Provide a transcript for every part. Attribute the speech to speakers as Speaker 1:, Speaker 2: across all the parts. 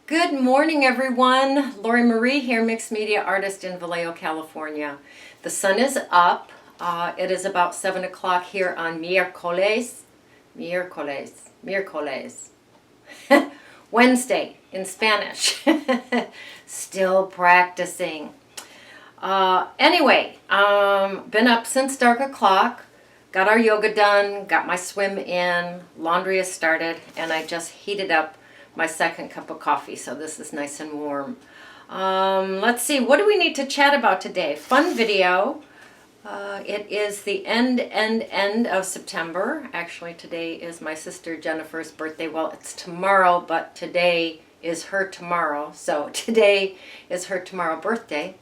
Speaker 1: Good morning, everyone. Lori Marie here, mixed media artist in Vallejo, California. The sun is up. It is about 7 o'clock here on miércoles, Wednesday in Spanish. Still practicing. Anyway, been up since dark o'clock. Got our yoga done, got my swim in, laundry has started, and I just heated up my second cup of coffee, so this is nice and warm. Let's see, what do we need to chat about today? Fun video. It is the end of September. Actually, today is my sister Jennifer's birthday. Well, it's tomorrow, but today is her tomorrow. So today is her tomorrow birthday.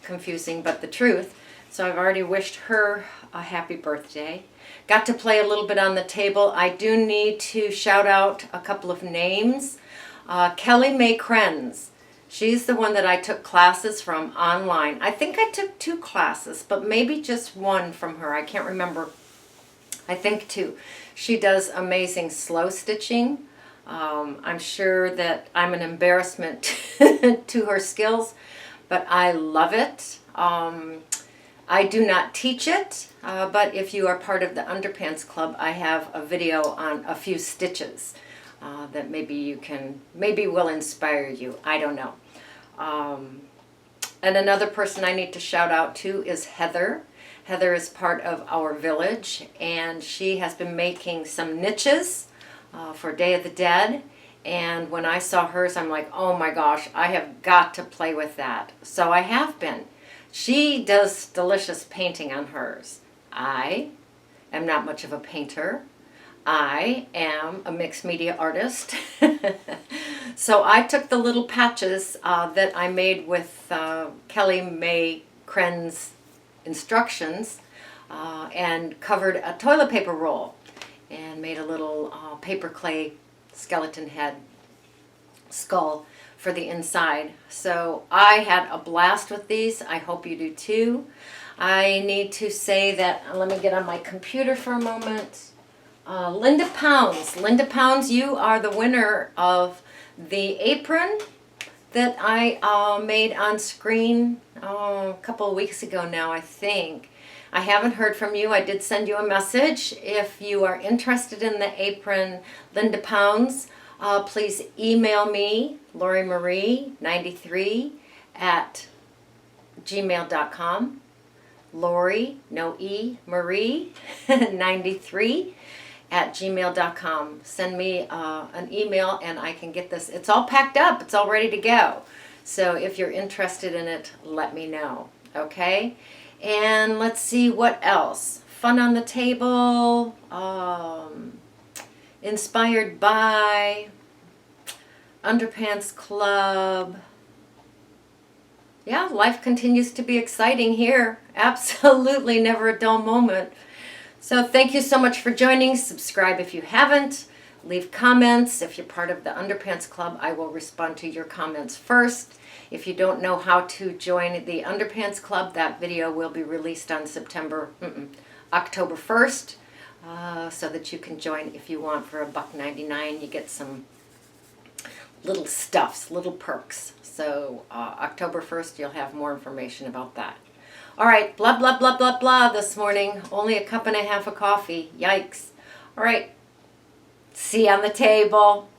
Speaker 1: Confusing, but the truth. So I've already wished her a happy birthday. Got to play a little bit on the table. I do need to shout out a couple of names. Kelli may-krenz. She's the one that I took classes from online. I think I took 2 classes, but maybe just one from her. I can't remember. I think 2. She does amazing slow stitching. I'm sure that I'm an embarrassment to her skills, but I love it. I do not teach it, but if you are part of the Underpants Club, I have a video on a few stitches that maybe will inspire you. I don't know. And another person I need to shout out to is Heather. Heather is part of our village, and she has been making some niches for Day of the Dead. And when I saw hers, I'm like, oh my gosh, I have got to play with that. So I have been. She does delicious painting on hers. I am not much of a painter. I am a mixed media artist. So I took the little patches that I made with Kelli may-krenz instructions and covered a toilet paper roll and made a little paper clay skeleton head skull for the inside. So I had a blast with these. I hope you do too. I need to say that, let me get on my computer for a moment. Linda Pounds, you are the winner of the apron that I made on screen a couple of weeks ago now, I think. I haven't heard from you. I did send you a message. If you are interested in the apron, Linda Pounds, please email me, LoriMarie93 at gmail.com. Lori, no E, Marie, 93 at gmail.com. Send me an email and I can get this. It's all packed up. It's all ready to go. So if you're interested in it, let me know. Okay? And let's see what else. Fun on the table. Inspired by Underpants Club. Yeah, life continues to be exciting here. Absolutely never a dull moment. So thank you so much for joining. Subscribe if you haven't. Leave comments. If you're part of the Underpants Club, I will respond to your comments first. If you don't know how to join the Underpants Club, that video will be released on October 1st. So that you can join if you want for $1.99. You get some little stuffs, little perks. So October 1st, you'll have more information about that. All right, blah, blah, blah, blah, blah this morning. Only a cup and a half of coffee. Yikes. All right, see you on the table.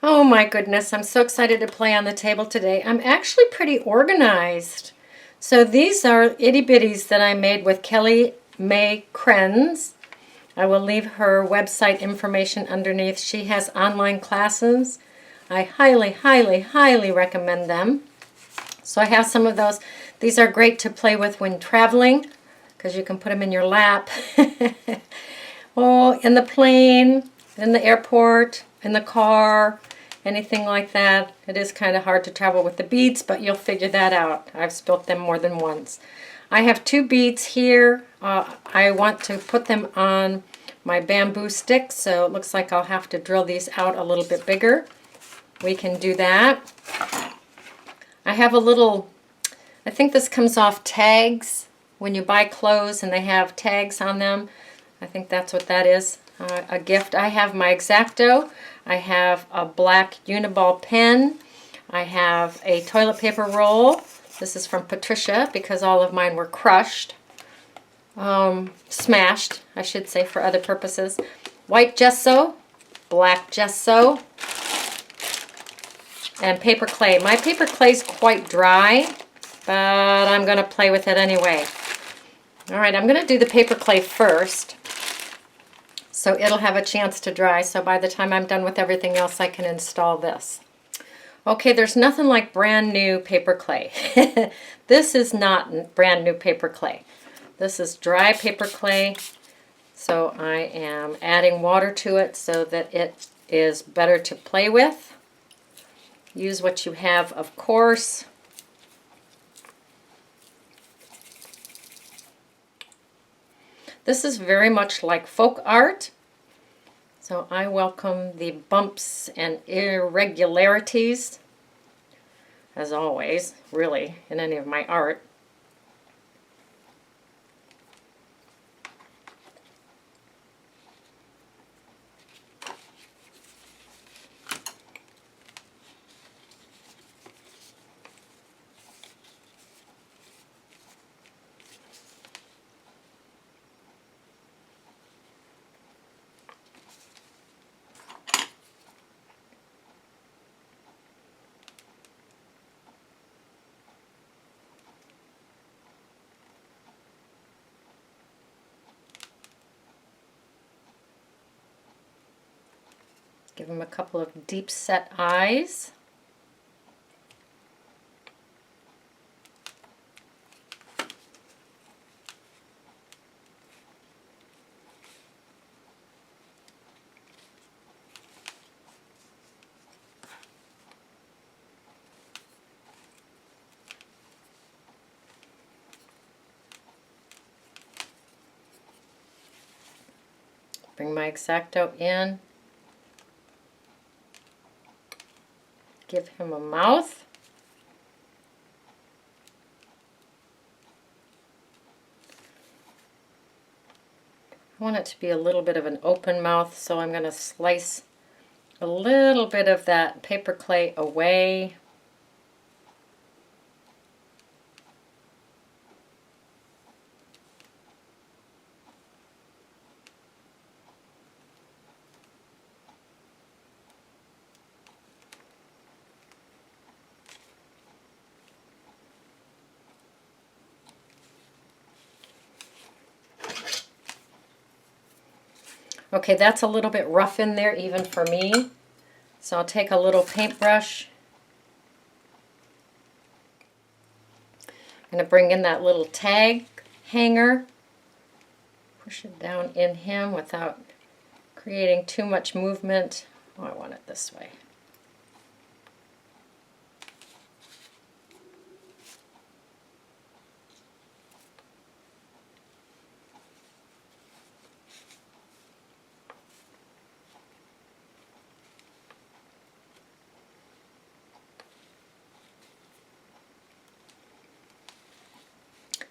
Speaker 1: Oh my goodness, I'm so excited to play on the table today. I'm actually pretty organized. So these are itty bitties that I made with Kelli may-krenz. I will leave her website information underneath. She has online classes. I highly, highly, highly recommend them. So I have some of those. These are great to play with when traveling because you can put them in your lap. Oh, in the plane, in the airport, in the car, anything like that. It is kind of hard to travel with the beads, but you'll figure that out. I've spilt them more than once. I have 2 beads here. I want to put them on my bamboo stick, so it looks like I'll have to drill these out a little bit bigger. we can do that. I have a little, I think this comes off tags when you buy clothes and they have tags on them. I think that's what that is, a gift. I have my X-Acto. I have a black Uniball pen. I have a toilet paper roll. This is from Patricia because all of mine were crushed. Smashed, I should say, for other purposes. White gesso, black gesso, and paper clay. My paper clay's quite dry, but I'm going to play with it anyway. All right, I'm going to do the paper clay first, so it'll have a chance to dry, so by the time I'm done with everything else, I can install this. Okay, there's nothing like brand new paper clay. This is not brand new paper clay. This is dry paper clay, so I am adding water to it so that it is better to play with. Use what you have, of course. This is very much like folk art, so I welcome the bumps and irregularities, as always, really, in any of my art. Give him a couple of deep set eyes. Bring my X-Acto in. Give him a mouth. I want it to be a little bit of an open mouth, so I'm going to slice a little bit of that paper clay away. Okay, that's a little bit rough in there even for me. So I'll take a little paintbrush. I'm going to bring in that little tag hanger. Push it down in him without creating too much movement. Oh, I want it this way.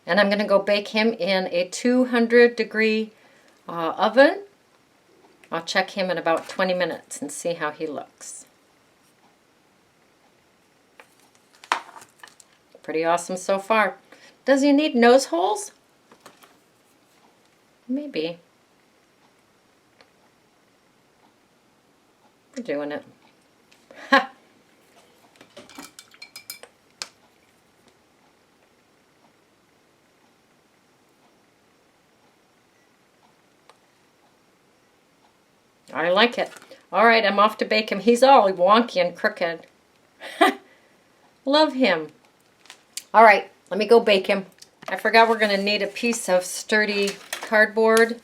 Speaker 1: And I'm going to go bake him in a 200-degree oven. I'll check him in about 20 minutes and see how he looks. Pretty awesome so far. Does he need nose holes? Maybe. We're doing it. Ha! I like it. All right, I'm off to bake him. He's all wonky and crooked. Love him. All right, let me go bake him. I forgot we're going to need a piece of sturdy cardboard.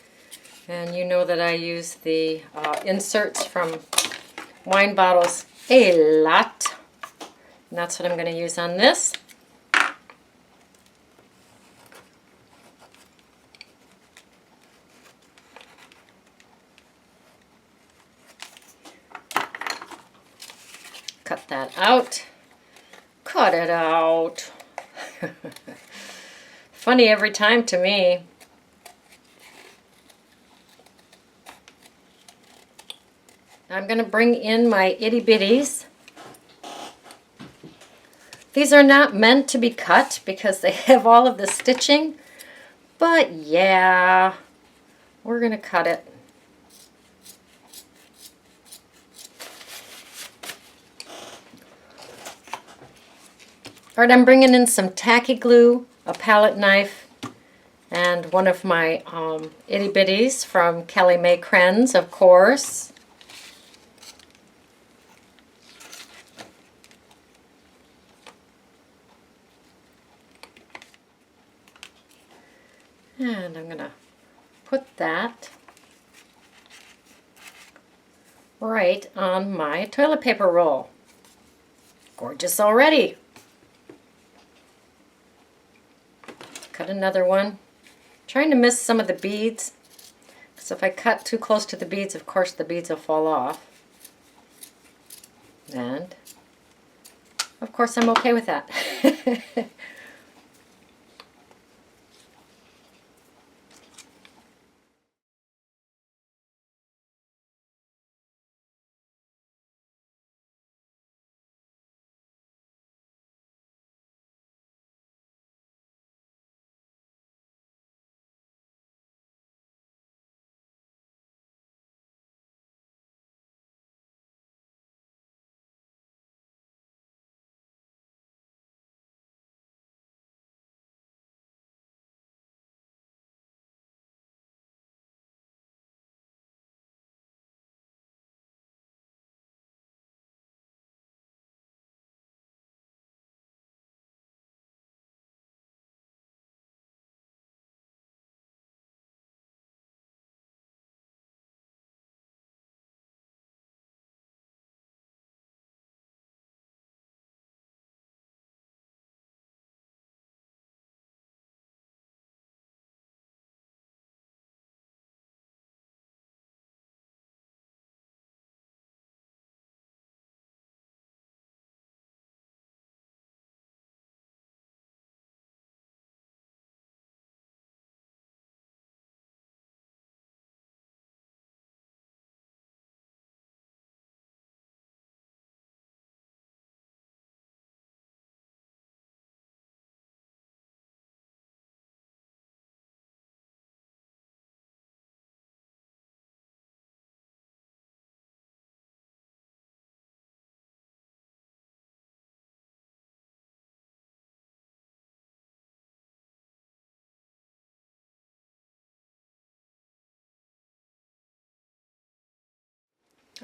Speaker 1: And you know that I use the inserts from wine bottles a lot. And that's what I'm going to use on this. cut that out. Cut it out. Funny every time to me. I'm going to bring in my itty bitties. These are not meant to be cut because they have all of the stitching, but yeah, we're going to cut it. All right, I'm bringing in some tacky glue, a palette knife, and one of my itty bitties from Kelly May-krenz, of course. And I'm going to put that right on my toilet paper roll. Gorgeous already. Cut another one. Trying to miss some of the beads, because if I cut too close to the beads, of course the beads will fall off. And of course I'm okay with that.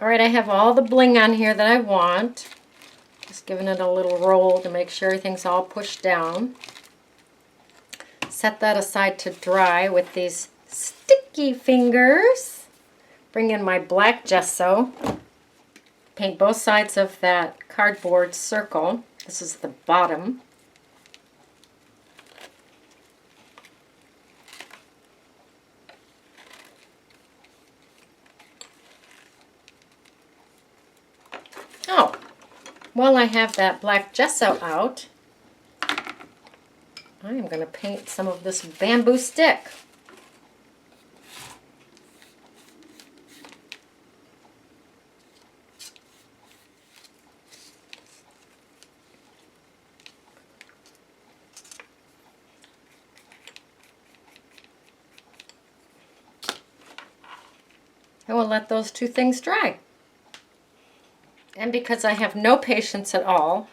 Speaker 1: All right, I have all the bling on here that I want. Just giving it a little roll to make sure everything's all pushed down. Set that aside to dry with these sticky fingers. Bring in my black gesso. Paint both sides of that cardboard circle. This is the bottom. Oh, while I have that black gesso out, I am going to paint some of this bamboo stick. I will let those two things dry. And because I have no patience at all,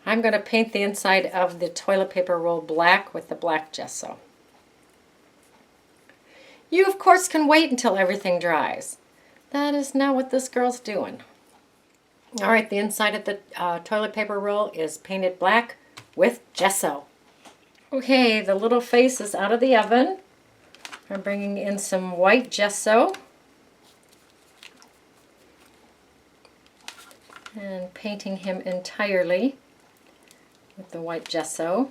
Speaker 1: I'm going to paint the inside of the toilet paper roll black with the black gesso. You, of course, can wait until everything dries. That is not what this girl's doing. All right, the inside of the toilet paper roll is painted black with gesso. Okay, the little face is out of the oven. I'm bringing in some white gesso and painting him entirely with the white gesso.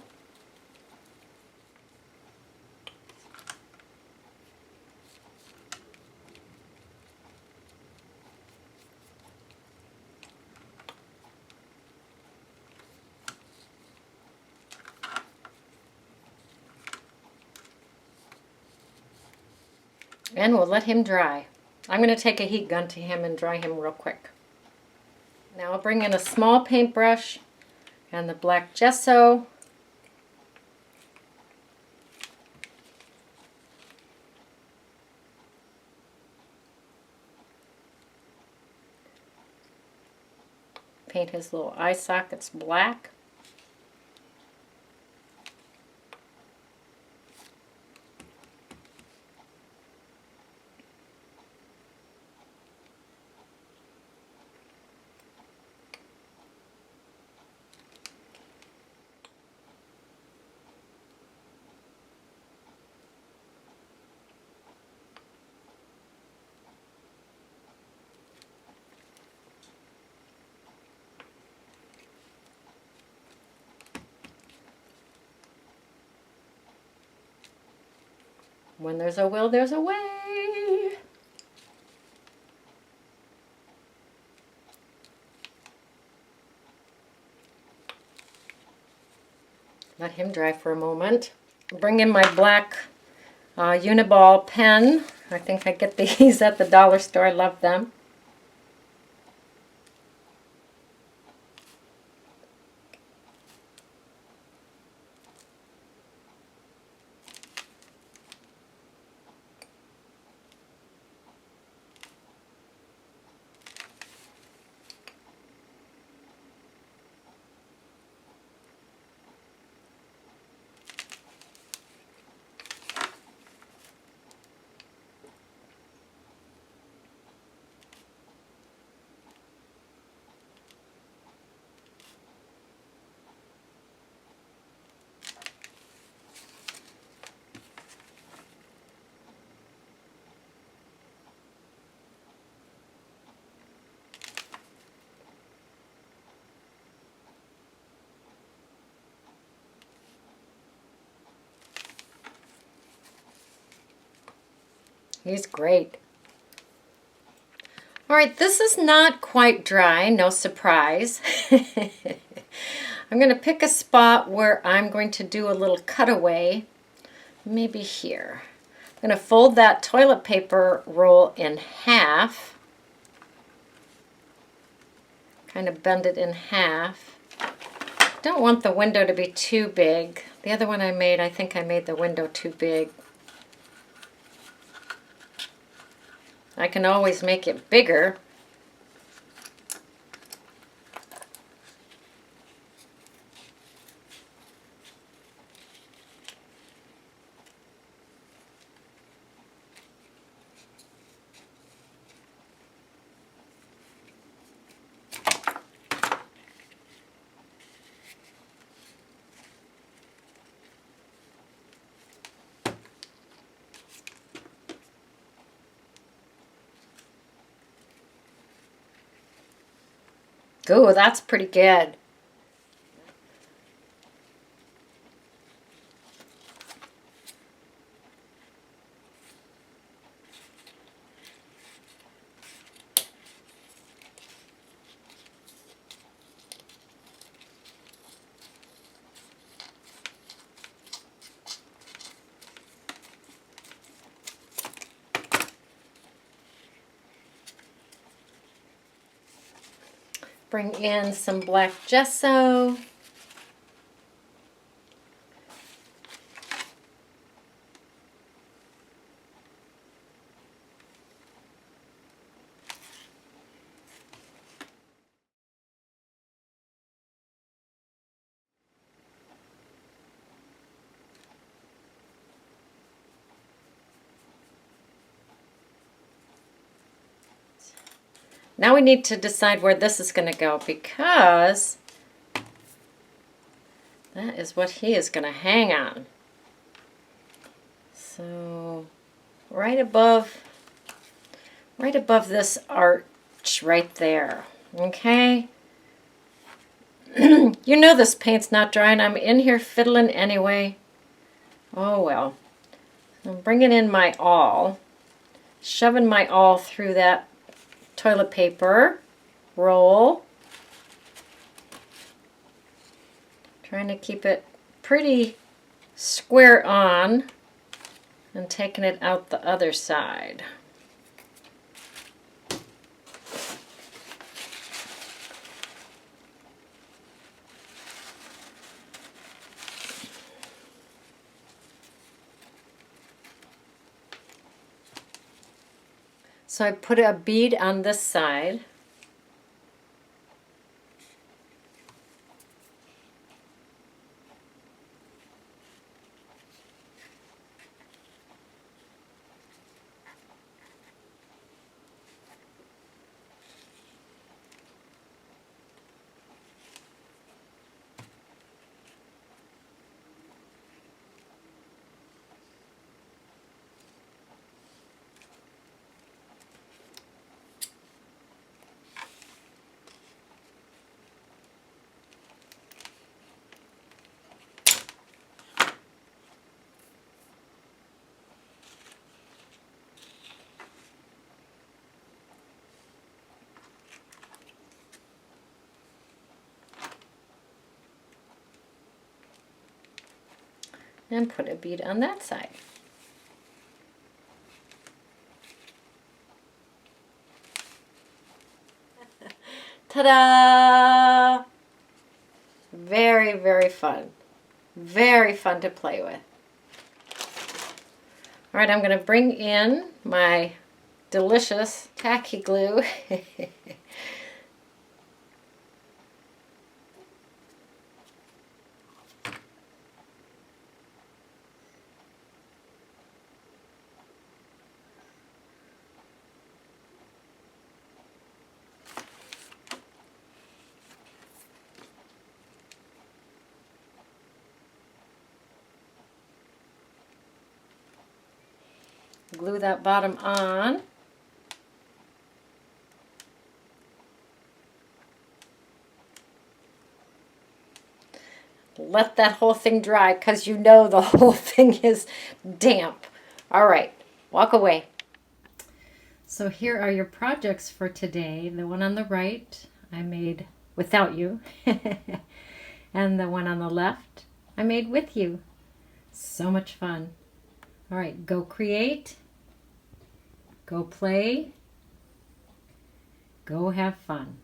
Speaker 1: And we'll let him dry. I'm going to take a heat gun to him and dry him real quick. Now I'll bring in a small paintbrush and the black gesso. Paint his little eye sockets black. When there's a will, there's a way. Let him dry for a moment. Bring in my black Uniball pen. I think I get these at the dollar store. I love them. He's great. All right, this is not quite dry, no surprise. I'm going to pick a spot where I'm going to do a little cutaway, maybe here. I'm going to fold that toilet paper roll in half, kind of bend it in half. Don't want the window to be too big. The other one I made, I think I made the window too big. I can always make it bigger. Ooh, that's pretty good. Bring in some black gesso. Now we need to decide where this is going to go, because that is what he is going to hang on. So right above this arch right there, okay? You know this paint's not dry and I'm in here fiddling anyway. Oh well. I'm bringing in my awl, shoving my awl through that toilet paper roll, trying to keep it pretty square on. and taking it out the other side. So I put a bead on this side. And put a bead on that side. Ta-da! Very, very fun. Very fun to play with. All right, I'm going to bring in my delicious tacky glue. Glue that bottom on. Let that whole thing dry because you know the whole thing is damp. All right, walk away. So here are your projects for today. The one on the right I made without you. And the one on the left I made with you. So much fun. All right, go create, go play, go have fun.